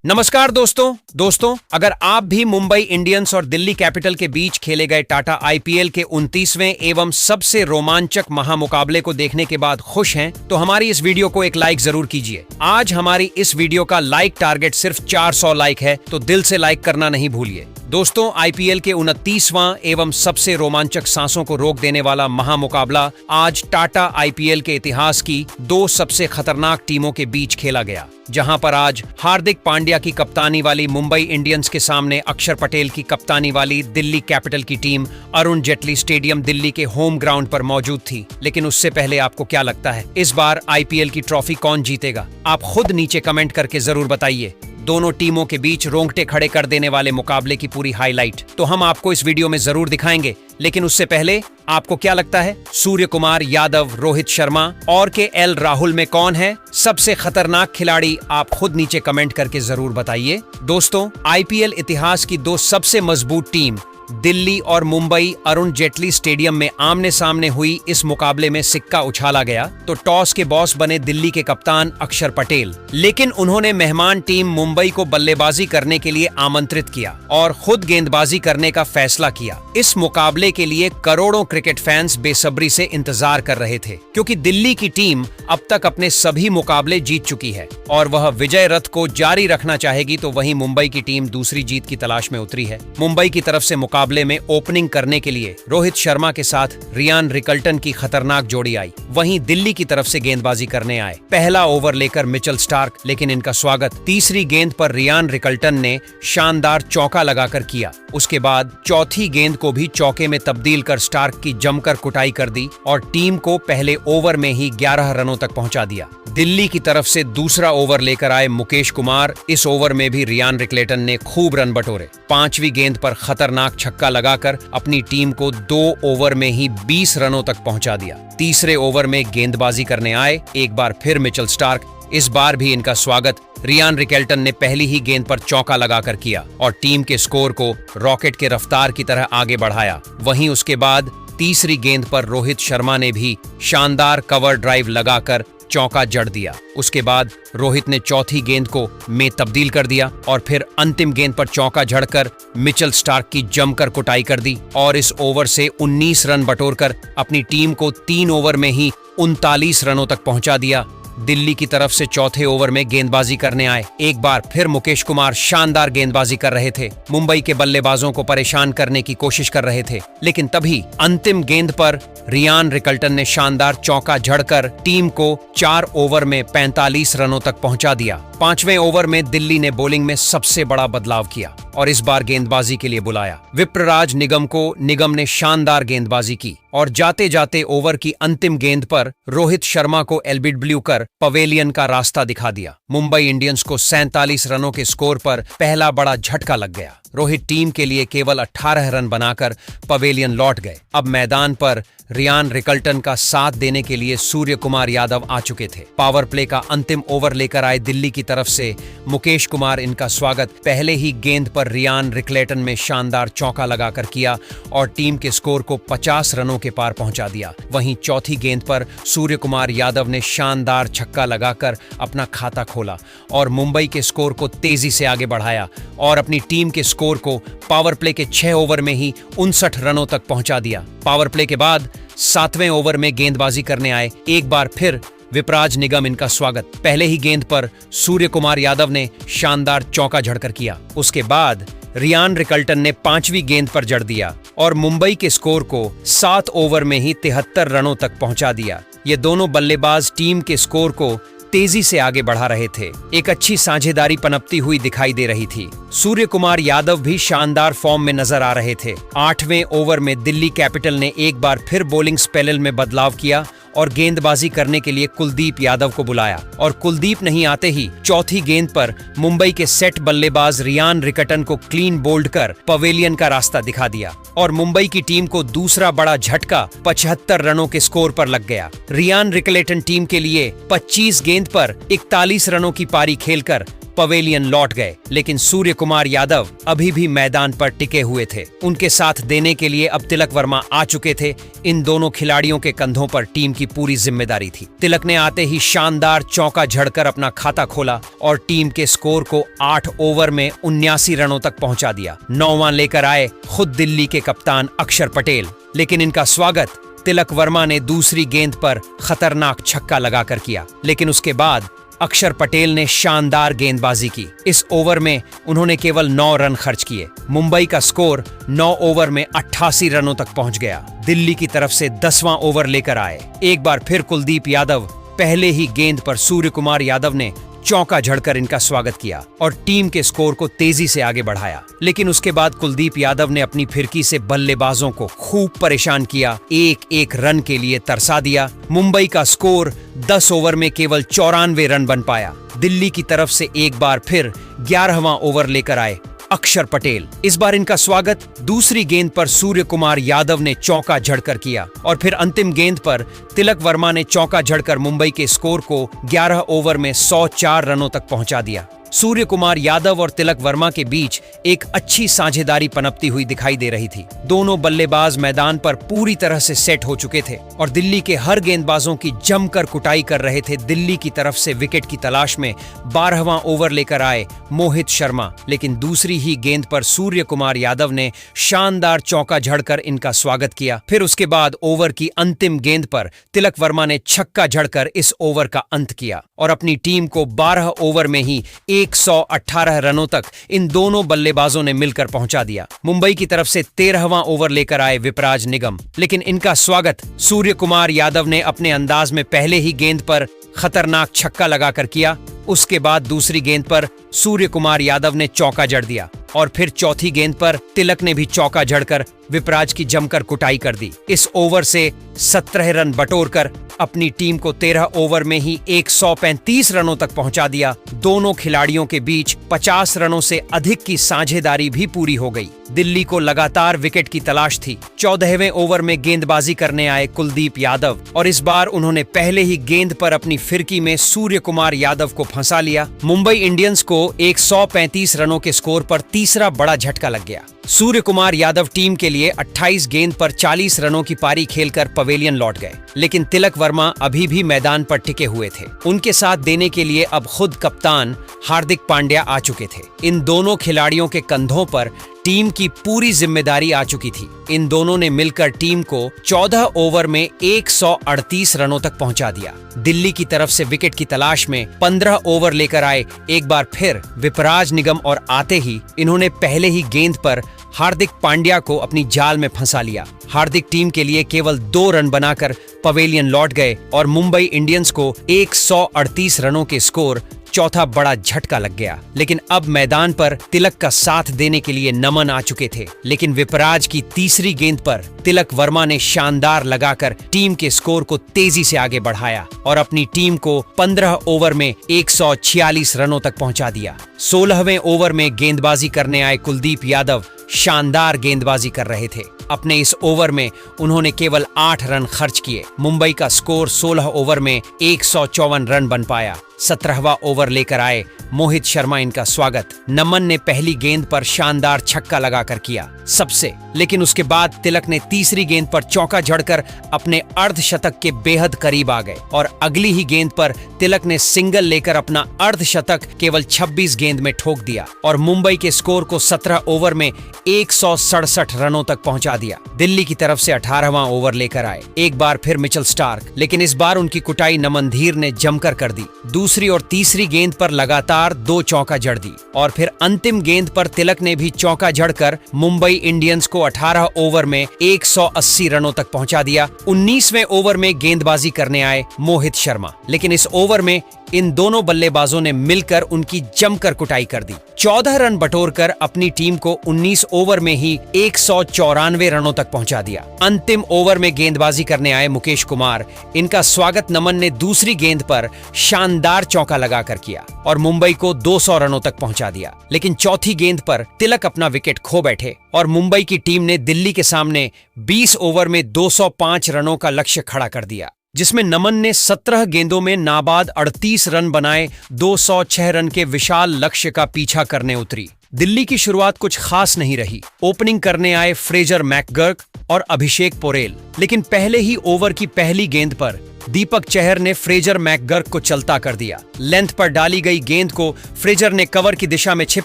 नमस्कार दोस्तों, अगर आप भी मुंबई इंडियंस और दिल्ली कैपिटल के बीच खेले गए टाटा आईपीएल के 29वें एवं सबसे रोमांचक महामुकाबले को देखने के बाद खुश हैं, तो हमारी इस वीडियो को एक लाइक जरूर कीजिए। आज हमारी इस वीडियो का लाइक टारगेट सिर्फ 400 लाइक है, तो दिल से लाइक करना नहीं भूलिए। दोस्तों, आईपीएल के 29वां एवं सबसे रोमांचक सांसों को रोक देने वाला महामुकाबला आज टाटा आईपीएल के इतिहास की दो सबसे खतरनाक टीमों के बीच खेला गया, जहां पर आज हार्दिक पांड्या की कप्तानी वाली मुंबई इंडियंस के सामने अक्षर पटेल की कप्तानी वाली दिल्ली कैपिटल की टीम अरुण जेटली स्टेडियम दिल्ली के होम ग्राउंड पर मौजूद थी। लेकिन उससे पहले आपको क्या लगता है, इस बार आईपीएल की ट्रॉफी कौन जीतेगा? आप खुद नीचे कमेंट करके जरूर बताइए। दोनों टीमों के बीच रोंगटे खड़े कर देने वाले मुकाबले की पूरी हाईलाइट तो हम आपको इस वीडियो में जरूर दिखाएंगे। लेकिन उससे पहले आपको क्या लगता है, सूर्य कुमार यादव, रोहित शर्मा और केएल राहुल में कौन है सबसे खतरनाक खिलाड़ी? आप खुद नीचे कमेंट करके जरूर बताइए। दोस्तों, आईपीएल इतिहास की दो सबसे मजबूत टीम दिल्ली और मुंबई अरुण जेटली स्टेडियम में आमने सामने हुई इस मुकाबले में सिक्का उछाला गया तो टॉस के बॉस बने दिल्ली के कप्तान अक्षर पटेल। लेकिन उन्होंने मेहमान टीम मुंबई को बल्लेबाजी करने के लिए आमंत्रित किया और खुद गेंदबाजी करने का फैसला किया। इस मुकाबले के लिए करोड़ों क्रिकेट फैंस बेसब्री से इंतजार कर रहे थे, क्योंकि दिल्ली की टीम अब तक अपने सभी मुकाबले जीत चुकी है और वह विजय रथ को जारी रखना चाहेगी, तो वहीं मुंबई की टीम दूसरी जीत की तलाश में उतरी है। मुंबई की तरफ से मुकाबले में ओपनिंग करने के लिए रोहित शर्मा के साथ रियान रिकल्टन की खतरनाक जोड़ी आई। वहीं दिल्ली की तरफ से गेंदबाजी करने आए पहला ओवर लेकर मिचेल स्टार्क, लेकिन इनका स्वागत तीसरी गेंद पर रियान रिकल्टन ने शानदार चौका लगाकर किया। उसके बाद चौथी गेंद को भी चौके में तब्दील कर स्टार्क की जमकर कुटाई कर दी और टीम को पहले ओवर में ही 11 रनों तक पहुंचा दिया। दिल्ली की तरफ से दूसरा ओवर लेकर आए मुकेश कुमार। इस ओवर में भी रियान रिकल्टन ने खूब रन बटोरे। पांचवी गेंद पर खतरनाक छक्का लगाकर अपनी टीम को 2 ओवर में ही 20 रनों तक पहुंचा दिया। तीसरे ओवर में गेंदबाजी करने आए एक बार फिर मिचेल स्टार्क। इस बार भी इनका स्वागत रियान रिकल्टन ने पहली ही गेंद पर चौका लगाकर किया और टीम के स्कोर को रॉकेट के रफ्तार की तरह आगे बढ़ाया। वहीं उसके बाद तीसरी गेंद पर रोहित शर्मा ने भी शानदार कवर ड्राइव लगाकर चौका जड़ दिया। उसके बाद रोहित ने चौथी गेंद को में तब्दील कर दिया और फिर अंतिम गेंद पर चौका झड़कर मिचेल स्टार्क की जमकर कुटाई कर दी और इस ओवर से 19 रन बटोरकर अपनी टीम को 3 ओवर में ही 39 रनों तक पहुंचा दिया। दिल्ली की तरफ से चौथे ओवर में गेंदबाजी करने आए एक बार फिर मुकेश कुमार शानदार गेंदबाजी कर रहे थे। मुंबई के बल्लेबाजों को परेशान करने की कोशिश कर रहे थे, लेकिन तभी अंतिम गेंद पर रियान रिकल्टन ने शानदार चौका झड़कर टीम को 4 ओवर में 45 रनों तक पहुंचा दिया। 5वें ओवर में दिल्ली ने बॉलिंग में सबसे बड़ा बदलाव किया और इस बार गेंदबाजी के लिए बुलाया विप्रराज निगम को। निगम ने शानदार गेंदबाजी की और जाते जाते ओवर की अंतिम गेंद पर रोहित शर्मा को एलबीडब्ल्यू कर पवेलियन का रास्ता दिखा दिया। मुंबई इंडियंस को 47 रनों के स्कोर पर पहला बड़ा झटका लग गया। रोहित टीम के लिए केवल 18 रन बनाकर पवेलियन लौट गए। अब मैदान पर रियान रिकल्टन का साथ देने के लिए सूर्य कुमार यादव आ चुके थे। पावर प्ले का अंतिम ओवर लेकर आए दिल्ली की तरफ से मुकेश कुमार। इनका स्वागत पहले ही गेंद पर रियान रिकल्टन में शानदार चौका लगाकर किया और टीम के स्कोर को 50 रनों के पार पहुंचा दिया। वहीं चौथी गेंद पर सूर्य कुमार यादव ने शानदार छक्का लगाकर अपना खाता खोला और मुंबई के स्कोर को तेजी से आगे बढ़ाया और अपनी टीम के स्कोर को पावर प्ले के 6 ओवर में ही 59 रनों तक पहुंचा दिया। पावर प्ले के बाद 7वें ओवर में गेंदबाजी करने आए एक बार फिर विपराज निगम। इनका स्वागत पहले ही गेंद पर सूर्य कुमार यादव ने शानदार चौका झड़कर किया। उसके बाद रियान रिकल्टन ने 5वीं गेंद पर जड़ दिया और मुंबई के स्कोर को 7 ओवर में ही 73 रनों तक पहुंचा दिया। ये दोनों बल्लेबाज टीम के स्कोर को तेजी से आगे बढ़ा रहे थे। एक अच्छी साझेदारी पनपती हुई दिखाई दे रही थी। सूर्य कुमार यादव भी शानदार फॉर्म में नजर आ रहे थे। 8वें ओवर में दिल्ली कैपिटल ने एक बार फिर बॉलिंग स्पेल में बदलाव किया और गेंदबाजी करने के लिए कुलदीप यादव को बुलाया और कुलदीप नहीं आते ही चौथी गेंद पर मुंबई के सेट बल्लेबाज रियान रिकल्टन को क्लीन बोल्ड कर पवेलियन का रास्ता दिखा दिया और मुंबई की टीम को दूसरा बड़ा झटका 75 रनों के स्कोर पर लग गया। रियान रिकल्टन टीम के लिए 25 गेंद पर 41 रनों की पारी खेलकर पवेलियन लौट गए, लेकिन सूर्य कुमार यादव अभी भी मैदान पर टिके हुए थे। उनके साथ देने के लिए अब तिलक वर्मा आ चुके थे। इन दोनों खिलाड़ियों के कंधों पर टीम की पूरी जिम्मेदारी थी। तिलक ने आते ही शानदार चौका झड़कर अपना खाता खोला और टीम के स्कोर को 8 ओवर में 79 रनों तक पहुंचा दिया। 9वां लेकर आए खुद दिल्ली के कप्तान अक्षर पटेल, लेकिन इनका स्वागत तिलक वर्मा ने दूसरी गेंद पर खतरनाक छक्का लगाकर किया। लेकिन उसके बाद अक्षर पटेल ने शानदार गेंदबाजी की। इस ओवर में उन्होंने केवल 9 रन खर्च किए। मुंबई का स्कोर 9 ओवर में 88 रनों तक पहुंच गया। दिल्ली की तरफ से 10वां ओवर लेकर आए। एक बार फिर कुलदीप यादव पहले ही गेंद पर सूर्य कुमार यादव ने चौका झड़कर इनका स्वागत किया और टीम के स्कोर को तेजी से आगे बढ़ाया। लेकिन उसके बाद कुलदीप यादव ने अपनी फिरकी से बल्लेबाजों को खूब परेशान किया, एक रन के लिए तरसा दिया। मुंबई का स्कोर 10 ओवर में केवल 94 रन बन पाया। दिल्ली की तरफ से एक बार फिर 11वां ओवर लेकर आए अक्षर पटेल। इस बार इनका स्वागत दूसरी गेंद पर सूर्य कुमार यादव ने चौका झड़कर किया और फिर अंतिम गेंद पर तिलक वर्मा ने चौका झड़कर मुंबई के स्कोर को 11 ओवर में 104 रनों तक पहुंचा दिया। सूर्य कुमार यादव और तिलक वर्मा के बीच एक अच्छी साझेदारी पनपती हुई दिखाई दे रही थी। दोनों बल्लेबाज मैदान पर पूरी तरह से सेट हो चुके थे और दिल्ली के हर गेंदबाजों की जमकर कुटाई कर रहे थे। दिल्ली की तरफ से विकेट की तलाश में 12वां ओवर लेकर आए मोहित शर्मा, लेकिन दूसरी ही गेंद पर सूर्य कुमार यादव ने शानदार चौका झड़कर इनका स्वागत किया। फिर उसके बाद ओवर की अंतिम गेंद पर तिलक वर्मा ने छक्का झड़कर इस ओवर का अंत किया और अपनी टीम को 12 ओवर में ही 118 रनों तक इन दोनों बल्लेबाजों ने मिलकर पहुंचा दिया। मुंबई की तरफ से 13वां ओवर लेकर आए विपराज निगम, लेकिन इनका स्वागत सूर्य कुमार यादव ने अपने अंदाज में पहले ही गेंद पर खतरनाक छक्का लगाकर किया। उसके बाद दूसरी गेंद पर सूर्य कुमार यादव ने चौका जड़ दिया और फिर चौथी गेंद पर तिलक ने भी चौका जड़कर विपराज की जमकर कुटाई कर दी। इस ओवर से 17 रन बटोरकर अपनी टीम को 13 ओवर में ही 135 रनों तक पहुंचा दिया। दोनों खिलाड़ियों के बीच 50 रनों से अधिक की साझेदारी भी पूरी हो गई। दिल्ली को लगातार विकेट की तलाश थी। 14वें ओवर में गेंदबाजी करने आए कुलदीप यादव और इस बार उन्होंने पहले ही गेंद पर अपनी फिरकी में सूर्य कुमार यादव को फंसा लिया। मुंबई इंडियंस को 135 रनों के स्कोर पर तीसरा बड़ा झटका लग गया। सूर्य कुमार यादव टीम के लिए 28 गेंद पर 40 रनों की पारी खेलकर पवेलियन लौट गए, लेकिन तिलक वर्मा अभी भी मैदान पर टिके हुए थे। उनके साथ देने के लिए अब खुद कप्तान हार्दिक पांड्या आ चुके थे। इन दोनों खिलाड़ियों के कंधों पर टीम की पूरी जिम्मेदारी आ चुकी थी। इन दोनों ने मिलकर टीम को 14 ओवर में 138 रनों तक पहुंचा दिया। दिल्ली की तरफ से विकेट की तलाश में 15 ओवर लेकर आए एक बार फिर विपराज निगम और आते ही इन्होंने पहले ही गेंद पर हार्दिक पांड्या को अपनी जाल में फंसा लिया। हार्दिक टीम के लिए केवल 2 रन बनाकर पवेलियन लौट गए और मुंबई इंडियंस को 138 रनों के स्कोर चौथा बड़ा झटका लग गया। लेकिन अब मैदान पर तिलक का साथ देने के लिए नमन आ चुके थे, लेकिन विपराज की तीसरी गेंद पर तिलक वर्मा ने शानदार लगाकर टीम के स्कोर को तेजी से आगे बढ़ाया और अपनी टीम को 15 ओवर में 146 रनों तक पहुंचा दिया। 16वें ओवर में गेंदबाजी करने आए कुलदीप यादव शानदार गेंदबाजी कर रहे थे। अपने इस ओवर में उन्होंने केवल 8 रन खर्च किए। मुंबई का स्कोर 16 ओवर में 154 रन बन पाया। 17वां ओवर लेकर आए मोहित शर्मा, इनका स्वागत नमन ने पहली गेंद पर शानदार छक्का लगाकर किया सबसे, लेकिन उसके बाद तिलक ने तीसरी गेंद पर चौका झड़कर अपने अर्धशतक के बेहद करीब आ गए और अगली ही गेंद पर तिलक ने सिंगल लेकर अपना अर्धशतक केवल 26 गेंद में ठोक दिया और मुंबई के स्कोर को 17 ओवर में 167 रनों तक पहुंचा दिया। दिल्ली की तरफ से 18वां ओवर लेकर आए एक बार फिर मिचेल स्टार्क, लेकिन इस बार उनकी कुटाई नमन धीर ने जमकर कर दी। दूसरी और तीसरी गेंद पर लगातार 2 चौका जड़ दी और फिर अंतिम गेंद पर तिलक ने भी चौका जड़कर मुंबई इंडियंस को 18 ओवर में 180 रनों तक पहुंचा दिया। 19वें ओवर में गेंदबाजी करने आए मोहित शर्मा, लेकिन इस ओवर में इन दोनों बल्लेबाजों ने मिलकर उनकी जमकर कुटाई कर दी। 14 रन बटोरकर अपनी टीम को 19 ओवर में ही 194 रनों तक पहुंचा दिया। अंतिम ओवर में गेंदबाजी करने आए मुकेश कुमार, इनका स्वागत नमन ने दूसरी गेंद पर शानदार चौका लगाकर किया और मुंबई को 200 रनों तक पहुंचा दिया। लेकिन चौथी गेंद पर तिलक अपना विकेट खो बैठे और मुंबई की टीम ने दिल्ली के सामने 20 ओवर में 205 रनों का लक्ष्य खड़ा कर दिया। जिसमें नमन ने 17 गेंदों में नाबाद 38 रन बनाए 206 रन के विशाल लक्ष्य का पीछा करने उतरी। दिल्ली की शुरुआत कुछ खास नहीं रही। ओपनिंग करने आए फ्रेजर मैकगर्क और अभिषेक पोरेल, लेकिन पहले ही ओवर की पहली गेंद पर दीपक चहर ने फ्रेजर मैकगर्क को चलता कर दिया। लेंथ पर डाली गई गेंद को फ्रेजर ने कवर की दिशा में छिप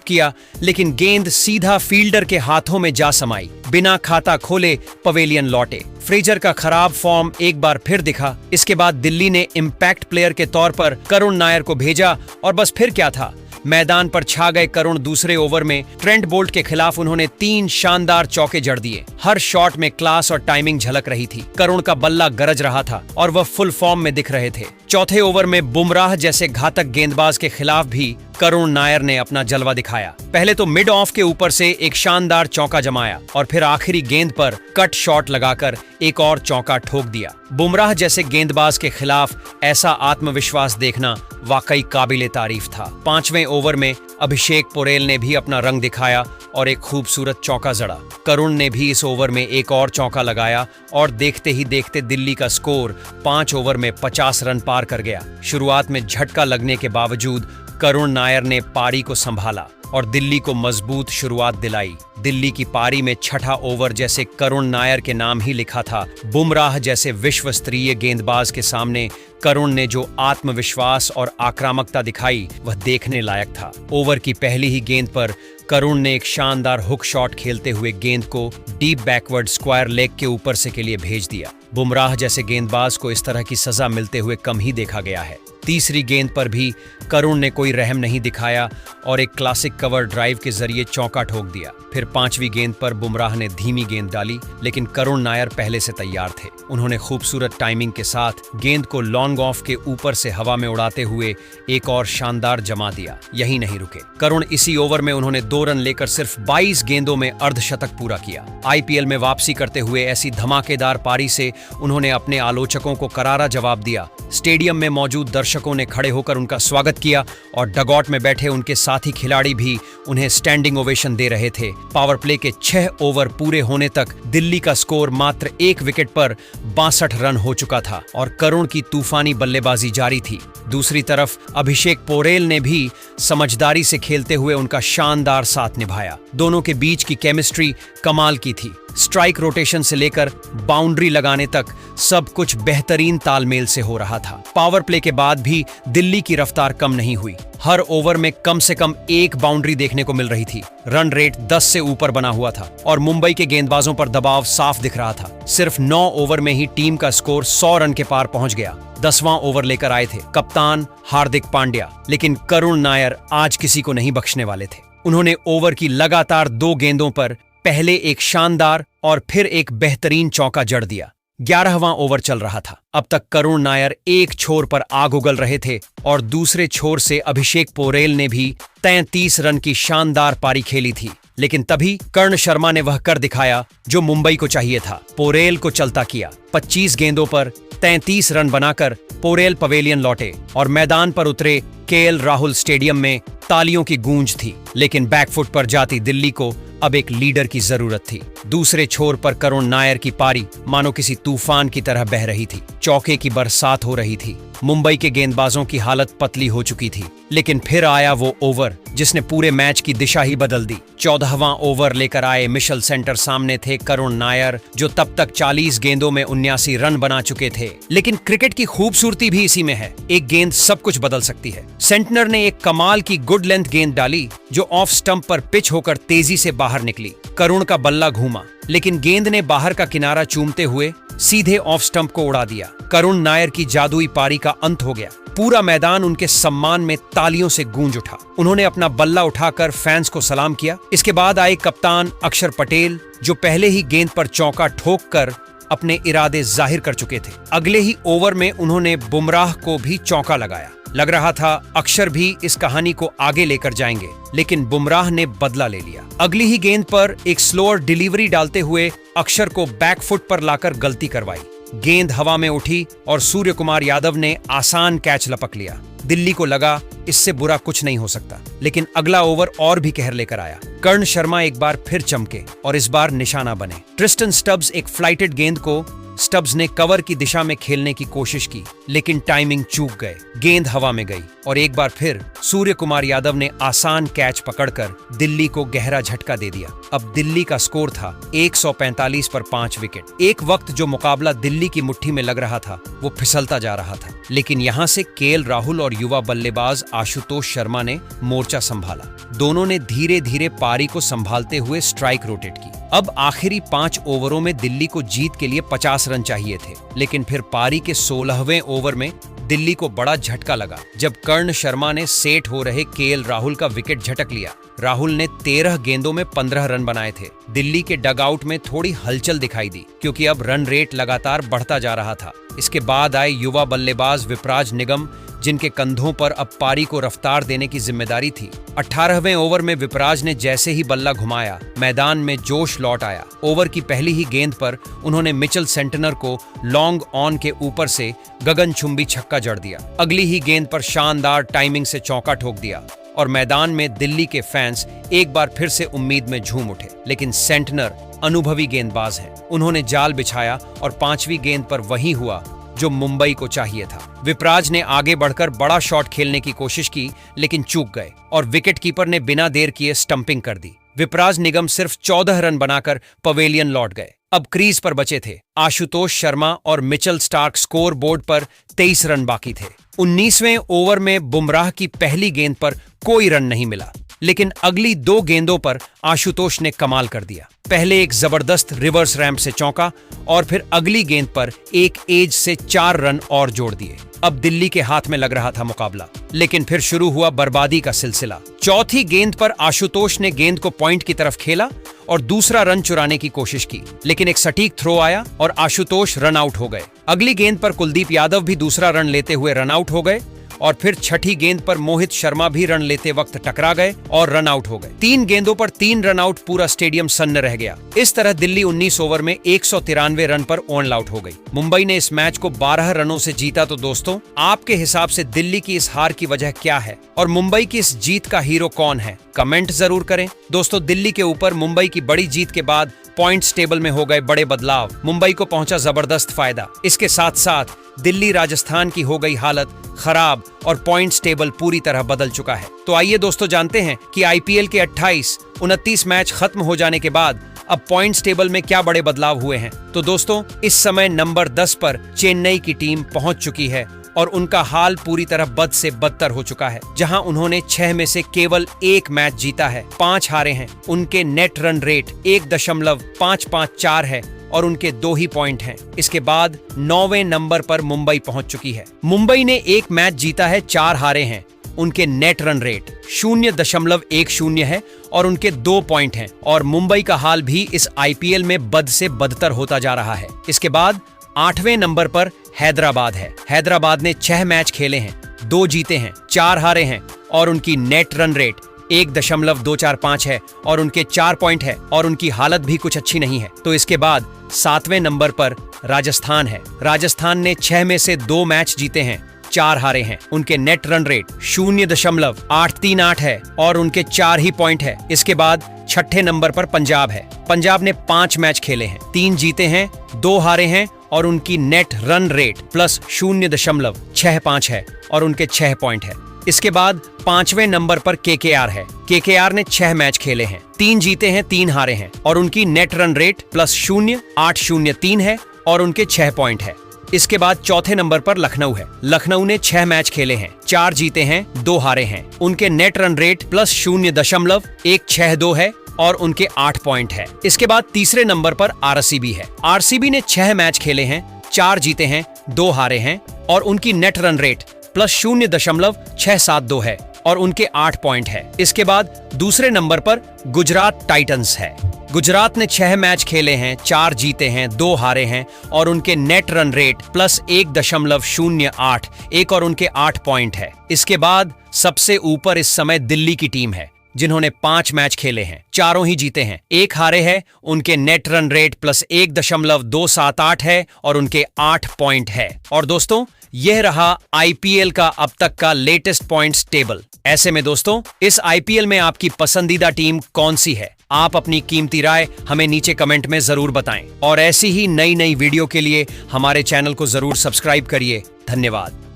किया, लेकिन गेंद सीधा फील्डर के हाथों में जा समाई। बिना खाता खोले पवेलियन लौटे। फ्रेजर का खराब फॉर्म एक बार फिर दिखा। इसके बाद दिल्ली ने इम्पैक्ट प्लेयर के तौर पर करुण नायर को भेजा और बस फिर क्या था, मैदान पर छा गए करुण। दूसरे ओवर में ट्रेंट बोल्ट के खिलाफ उन्होंने 3 शानदार चौके जड़ दिए। हर शॉट में क्लास और टाइमिंग झलक रही थी। करुण का बल्ला गरज रहा था और वह फुल फॉर्म में दिख रहे थे। चौथे ओवर में बुमराह जैसे घातक गेंदबाज के खिलाफ भी करुण नायर ने अपना जलवा दिखाया। पहले तो मिड ऑफ के ऊपर से एक शानदार चौका जमाया और फिर आखिरी गेंद पर कट शॉट लगाकर एक और चौका ठोक दिया। बुमराह जैसे गेंदबाज के खिलाफ ऐसा आत्मविश्वास देखना वाकई काबिले तारीफ था। 5वें ओवर में अभिषेक पोरेल ने भी अपना रंग दिखाया और एक खूबसूरत चौका जड़ा। करुण ने भी इस ओवर में एक और चौका लगाया और देखते ही देखते दिल्ली का स्कोर 5 ओवर में 50 रन पार कर गया। शुरुआत में झटका लगने के बावजूद करुण नायर ने पारी को संभाला और दिल्ली को मजबूत शुरुआत दिलाई। दिल्ली की पारी में छठा ओवर जैसे करुण नायर के नाम ही लिखा था। बुमराह जैसे विश्व स्तरीय गेंदबाज के सामने करुण ने जो आत्मविश्वास और आक्रामकता दिखाई वह देखने लायक था। ओवर की पहली ही गेंद पर करुण ने एक शानदार हुक शॉट खेलते हुए गेंद को डीप बैकवर्ड स्क्वायर लेग के ऊपर से के लिए भेज दिया। बुमराह जैसे गेंदबाज को इस तरह की सजा मिलते हुए कम ही देखा गया है। तीसरी गेंद पर भी करुण ने कोई रहम नहीं दिखाया और एक क्लासिक कवर ड्राइव के जरिए चौका ठोक दिया। फिर 5वीं गेंद पर बुमराह ने धीमी गेंद डाली, लेकिन करुण नायर पहले से तैयार थे। उन्होंने खूबसूरत टाइमिंग के साथ गेंद को लॉन्ग ऑफ के ऊपर से हवा में उड़ाते हुए एक और शानदार जमा दिया। यही नहीं रुके। करुण इसी ओवर में उन्होंने 2 रन लेकर सिर्फ 22 गेंदों में अर्धशतक पूरा किया। आईपीएल में वापसी करते हुए ऐसी धमाकेदार पारी से उन्होंने अपने आलोचकों को करारा जवाब दिया। स्टेडियम में मौजूद दर्शकों ने खड़े होकर उनका स्वागत किया और डगआउट में बैठे उनके साथी खिलाड़ी भी उन्हें स्टैंडिंग ओवेशन दे रहे थे। पावर प्ले के 6 ओवर पूरे होने तक दिल्ली का स्कोर मात्र 1 विकेट पर 62 रन हो चुका था और करुण की तूफानी बल्लेबाजी जारी थी। दूसरी तरफ अभिषेक पोरेल ने भी समझदारी से खेलते हुए उनका शानदार साथ निभाया। दोनों के बीच की केमिस्ट्री कमाल की थी। स्ट्राइक रोटेशन से लेकर बाउंड्री लगाने तक सब कुछ बेहतरीन तालमेल से हो रहा था। पावर प्ले के बाद भी दिल्ली की रफ्तार कम नहीं हुई। हर ओवर में कम से कम 1 बाउंड्री देखने को मिल रही थी। रन रेट 10 से ऊपर बना हुआ था और मुंबई के गेंदबाजों पर दबाव साफ दिख रहा था। सिर्फ 9 ओवर में ही टीम का स्कोर 100 रन के पार पहुंच गया। 10वां ओवर लेकर आए थे कप्तान हार्दिक पांड्या, लेकिन करुण नायर आज किसी को नहीं बख्शने वाले थे। उन्होंने ओवर की लगातार 2 गेंदों पर पहले एक शानदार और फिर एक बेहतरीन चौका जड़ दिया। 11वां ओवर चल रहा था। अब तक करुण नायर एक छोर पर आग उगल रहे थे और दूसरे छोर से अभिषेक पोरेल ने भी 33 रन की शानदार पारी खेली थी। लेकिन तभी कर्ण शर्मा ने वह कर दिखाया जो मुंबई को चाहिए था। पोरेल को चलता किया। 25 गेंदों पर 33 रन बनाकर पोरेल पवेलियन लौटे और मैदान पर उतरे। केएल राहुल स्टेडियम में तालियों की गूंज थी, लेकिन बैकफुट पर जाती दिल्ली को अब एक लीडर की जरूरत थी। दूसरे छोर पर करुण नायर की पारी मानो किसी तूफान की तरह बह रही थी। चौके की बरसात हो रही थी। मुंबई के गेंदबाजों की हालत पतली हो चुकी थी, लेकिन फिर आया वो ओवर जिसने पूरे मैच की दिशा ही बदल दी। 14वां ओवर लेकर आए मिशेल सेंटर। सामने थे करुण नायर जो तब तक 40 गेंदों में 79 रन बना चुके थे। लेकिन क्रिकेट की खूबसूरती भी इसी में है, एक गेंद सब कुछ बदल सकती है। सेंटनर ने एक कमाल की गुड लेंथ गेंद डाली जो ऑफ स्टंप पर पिच होकर तेजी से बाहर निकली। करुण का बल्ला घूमा, लेकिन गेंद ने बाहर का किनारा चूमते हुए सीधे ऑफ स्टंप को उड़ा दिया। करुण नायर की जादुई पारी का अंत हो गया। पूरा मैदान उनके सम्मान में तालियों से गूंज उठा। उन्होंने अपना बल्ला उठाकर फैंस को सलाम किया। इसके बाद आए कप्तान अक्षर पटेल जो पहले ही गेंद पर चौका ठोककर अपने इरादे जाहिर कर चुके थे। अगले ही ओवर में उन्होंने बुमराह को भी चौका लगाया। लग रहा था अक्षर भी इस कहानी को आगे लेकर जाएंगे, लेकिन बुमराह ने बदला ले लिया। अगली ही गेंद पर एक स्लोअर डिलीवरी डालते हुए अक्षर को बैकफुट पर लाकर गलती करवाई। गेंद हवा में उठी और सूर्य कुमार यादव ने आसान कैच लपक लिया। दिल्ली को लगा इससे बुरा कुछ नहीं हो सकता, लेकिन अगला ओवर और भी कहर लेकर आया। कर्ण शर्मा एक बार फिर चमके और इस बार निशाना बने। ट्रिस्टन स्टब्स एक फ्लाइटेड गेंद को स्टब्स ने कवर की दिशा में खेलने की कोशिश की, लेकिन टाइमिंग चूक गए। गेंद हवा में गई और एक बार फिर सूर्य कुमार यादव ने आसान कैच पकड़कर दिल्ली को गहरा झटका दे दिया। अब दिल्ली का स्कोर था 145 पर 5 विकेट। एक वक्त जो मुकाबला दिल्ली की मुट्ठी में लग रहा था वो फिसलता जा रहा था, लेकिन यहां से केएल राहुल और युवा बल्लेबाज आशुतोष शर्मा ने मोर्चा संभाला। दोनों ने धीरे धीरे पारी को संभालते हुए स्ट्राइक रोटेट की। अब आखिरी 5 ओवरों में दिल्ली को जीत के लिए 50 रन चाहिए थे, लेकिन फिर पारी के 16वें ओवर में दिल्ली को बड़ा झटका लगा जब कर्ण शर्मा ने सेट हो रहे केएल राहुल का विकेट झटक लिया। राहुल ने 13 गेंदों में 15 रन बनाए थे। दिल्ली के डगआउट में थोड़ी हलचल दिखाई दी, क्योंकि अब रन रेट लगातार बढ़ता जा रहा था। इसके बाद आए युवा बल्लेबाज विपराज निगम, जिनके कंधों पर अब पारी को रफ्तार देने की जिम्मेदारी थी। 18वें ओवर में विपराज ने जैसे ही बल्ला घुमाया, मैदान में जोश लौट आया। ओवर की पहली ही गेंद पर उन्होंने मिचेल सेंटनर को लॉन्ग ऑन के ऊपर से गगनचुंबी छक्का जड़ दिया। अगली ही गेंद पर शानदार टाइमिंग से चौका ठोक दिया और मैदान में दिल्ली के फैंस एक बार फिर से उम्मीद में झूम उठे। लेकिन सेंटनर अनुभवी गेंदबाज हैं। उन्होंने जाल बिछाया और 5वीं गेंद पर वही हुआ जो मुंबई को चाहिए था। विपराज ने आगे बढ़कर बड़ा शॉट खेलने की कोशिश की, लेकिन चूक गए और विकेटकीपर ने बिना देर किए स्टंपिंग कर दी। विपराज निगम सिर्फ 14 रन बनाकर पवेलियन लौट गए। अब क्रीज पर बचे थे आशुतोष शर्मा और मिचेल स्टार्क। स्कोर बोर्ड पर 23 रन बाकी थे। 19वें ओवर में बुमराह की पहली गेंद पर कोई रन नहीं मिला, लेकिन अगली 2 गेंदों पर आशुतोष ने कमाल कर दिया। पहले एक जबरदस्त रिवर्स रैंप से चौका और फिर अगली गेंद पर एक एज से 4 रन और जोड़ दिए। अब दिल्ली के हाथ में लग रहा था मुकाबला, लेकिन फिर शुरू हुआ बर्बादी का सिलसिला। चौथी गेंद पर आशुतोष ने गेंद को पॉइंट की तरफ खेला और दूसरा रन चुराने की कोशिश की, लेकिन एक सटीक थ्रो आया और आशुतोष रन आउट हो गए। अगली गेंद पर कुलदीप यादव भी दूसरा रन लेते हुए रन आउट हो गए और फिर छठी गेंद पर मोहित शर्मा भी रन लेते वक्त टकरा गए और रन आउट हो गए। 3 गेंदों पर 3 रन आउट, पूरा स्टेडियम सन्न रह गया। इस तरह दिल्ली 19 ओवर में 193 रन पर ऑन आउट हो गई। मुंबई ने इस मैच को 12 रनों से जीता। तो दोस्तों, आपके हिसाब से दिल्ली की इस हार की वजह क्या है और मुंबई की इस जीत का हीरो कौन है? कमेंट जरूर करें। दोस्तों, दिल्ली के ऊपर मुंबई की बड़ी जीत के बाद पॉइंट्स टेबल में हो गए बड़े बदलाव। मुंबई को पहुंचा जबरदस्त फायदा। इसके साथ साथ दिल्ली राजस्थान की हो गई हालत खराब और पॉइंट्स टेबल पूरी तरह बदल चुका है। तो आइए दोस्तों, जानते हैं कि आईपीएल के 28-29 मैच खत्म हो जाने के बाद अब पॉइंट्स टेबल में क्या बड़े बदलाव हुए हैं। तो दोस्तों, इस समय नंबर 10 पर चेन्नई की टीम पहुंच चुकी है और उनका हाल पूरी तरह बद से बदतर हो चुका है। जहां उन्होंने 6 में से केवल 1 मैच जीता है, 5 हारे हैं। उनके नेट रन रेट 1.554 है और उनके 2 ही पॉइंट हैं। इसके बाद 9वें नंबर पर मुंबई पहुंच चुकी है। मुंबई ने 1 मैच जीता है, 4 हारे हैं। उनके नेट रन रेट 0.10 है और उनके 2 पॉइंट हैं। और मुंबई का हाल भी इस आईपीएल में बद से बदतर होता जा रहा है। इसके बाद 8वें नंबर पर हैदराबाद है। हैदराबाद ने 6 मैच खेले हैं, 2 जीते हैं, 4 हारे हैं और उनकी नेट रन रेट 1.245 है और उनके 4 पॉइंट है और उनकी हालत भी कुछ अच्छी नहीं है। तो इसके बाद 7वें नंबर पर राजस्थान है। राजस्थान ने 6 में से 2 मैच जीते हैं, 4 हारे हैं। उनके नेट रन रेट 0.838 है और उनके 4 ही पॉइंट है। इसके बाद 6ठे नंबर पर पंजाब है। पंजाब ने 5 मैच खेले हैं, 3 जीते हैं, 2 हारे हैं और उनकी नेट रन रेट प्लस 0.65 है और उनके 6 पॉइंट है। इसके बाद 5वें नंबर पर केकेआर है। केकेआर ने 6 मैच खेले हैं, 3 जीते हैं, 3 हारे हैं और उनकी नेट रन रेट प्लस 0.803 है और उनके 6 पॉइंट है। इसके बाद 4थे नंबर पर लखनऊ है। लखनऊ ने 6 मैच खेले हैं, 4 जीते हैं, 2 हारे हैं। उनके नेट रन रेट प्लस 0.162 है और उनके 8 पॉइंट है। इसके बाद तीसरे नंबर पर आरसीबी है। आरसीबी ने 6 मैच खेले हैं, 4 जीते हैं, 2 हारे हैं और उनकी नेट रन रेट प्लस 0.672 है और उनके 8 पॉइंट है। इसके बाद दूसरे नंबर पर गुजरात टाइटंस है। गुजरात ने 6 मैच खेले हैं, 4 जीते हैं, 2 हारे हैं और उनके नेट रन रेट प्लस 1.08 और उनके 8 पॉइंट है। इसके बाद सबसे ऊपर इस समय दिल्ली की टीम है, जिन्होंने 5 मैच खेले हैं, 4 ही जीते हैं, 1 हारे हैं। उनके नेट रन रेट प्लस 1.278 है और उनके 8 पॉइंट है। और दोस्तों, यह रहा आईपीएल का अब तक का लेटेस्ट पॉइंट्स टेबल। ऐसे में दोस्तों, इस आईपीएल में आपकी पसंदीदा टीम कौन सी है? आप अपनी कीमती राय हमें नीचे कमेंट में जरूर बताएं और ऐसी ही नई नई वीडियो के लिए हमारे चैनल को जरूर सब्सक्राइब करिए। धन्यवाद।